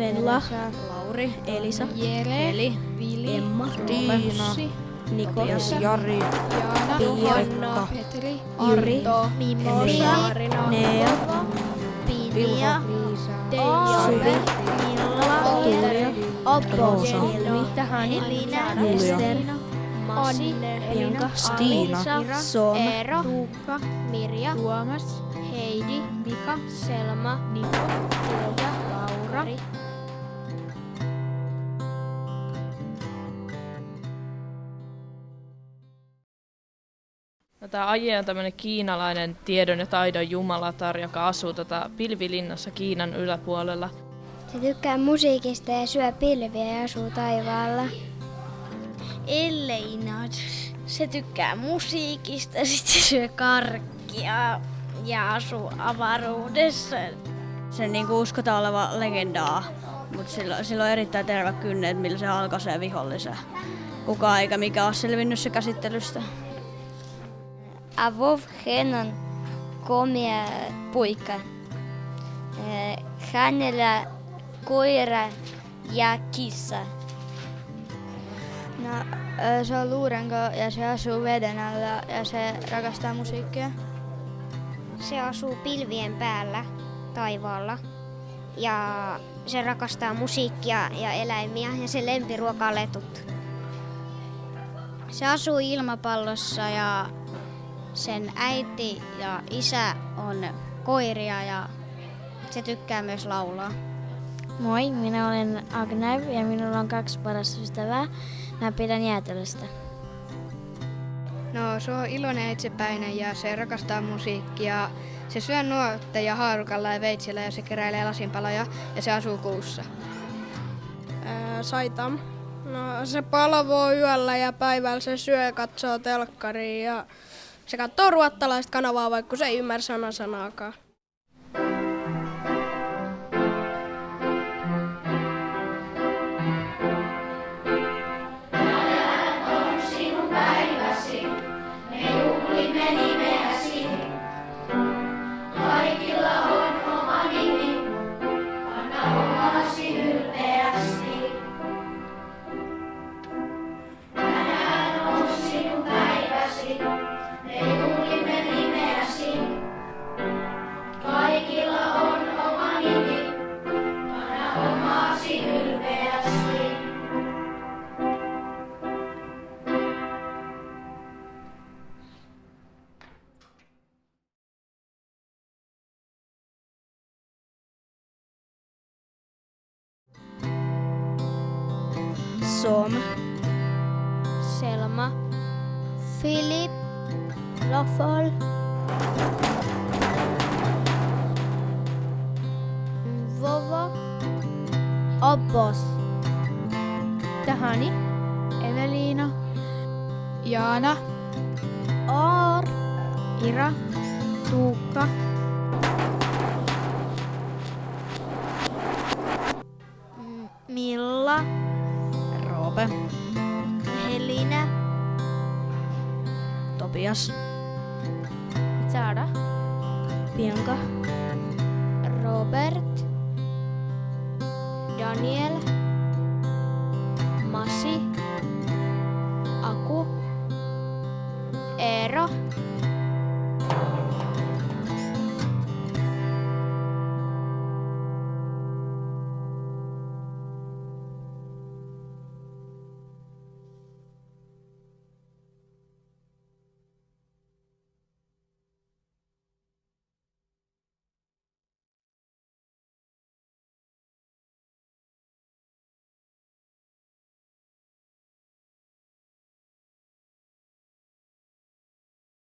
Venla, Lauri, Elisa, Eli, Emma, Tiina, Niklas, Jari, Pia, Petri, Jyri, Mimosa, Nea, Pinja, Suvi, Milla, Tulia, Roosa, Elina, Julia, Masi, Bianca, Stiina, Sooma, Eero, Tuukka, Mirja, Tuomas, Heidi, Mika, Selma, Niko, Tilja, Laura. No, tämä Aje on tämmöinen kiinalainen tiedon ja taidon jumalatar, joka asuu pilvilinnassa Kiinan yläpuolella. Se tykkää musiikista ja syö pilviä ja asuu taivaalla. Eleinat. Se tykkää musiikista, sitten se syö karkkia ja asuu avaruudessa. Sen uskotaan olevan legendaa, mutta sillä on erittäin terve kynnet, millä se halkaisee vihollisen. Kukaan eikä mikä ole selvinnyt se käsittelystä. Avov hän on komea poika. Hänellä koira ja kissa. No, se on luuranko ja se asuu veden alla ja se rakastaa musiikkia. Se asuu pilvien päällä taivaalla ja se rakastaa musiikkia ja eläimiä ja se lempiruoka on letut. Se asuu ilmapallossa ja sen äiti ja isä on koiria ja se tykkää myös laulaa. Moi, minä olen Agnev ja minulla on 2 parasta ystävää. Mä pidän jäätelöstä. No, se on iloinen ja itsepäinen ja se rakastaa musiikkia. Se syö nuotteja haarukalla ja veitsellä ja se keräilee lasinpaloja ja se asuu kuussa. Saitam. No, se palvoo yöllä ja päivällä se syö ja katsoo telkkaria ja se katsoo ruottalaista kanavaa, vaikka se ei ymmärrä sanaakaan. Sooma, Selma, Filip, Lofol, Vovo, Obbos, Tahani, Evelina, Jaana, Oor, Ira, Tuukka, Milla, Roope, Helina, Topias, Sara, Bianca, Robert, Daniel,